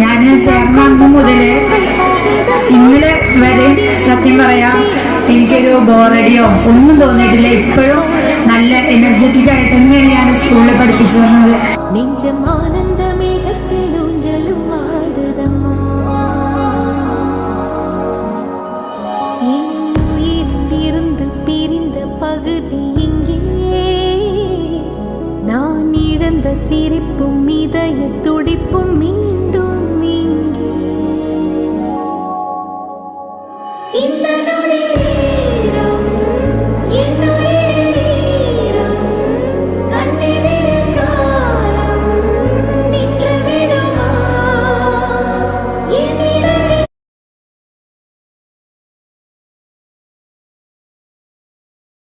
ഞാൻ ചേർന്ന അന്ന് മുതല് ഇന്നലെ വരെ സത്യം പറയാം എനിക്കൊരു ബോറടിയോ ഒന്നും തോന്നിയിട്ടില്ല. ഇപ്പോഴും നല്ല എനർജറ്റിക് ആയിട്ട് തന്നെയാണ് ഞാൻ സ്കൂളിൽ പഠിപ്പിച്ചു തന്നത്. நான் இழந்த சிரிப்பும் இதய துடிப்பும் மீண்டும் இங்கே.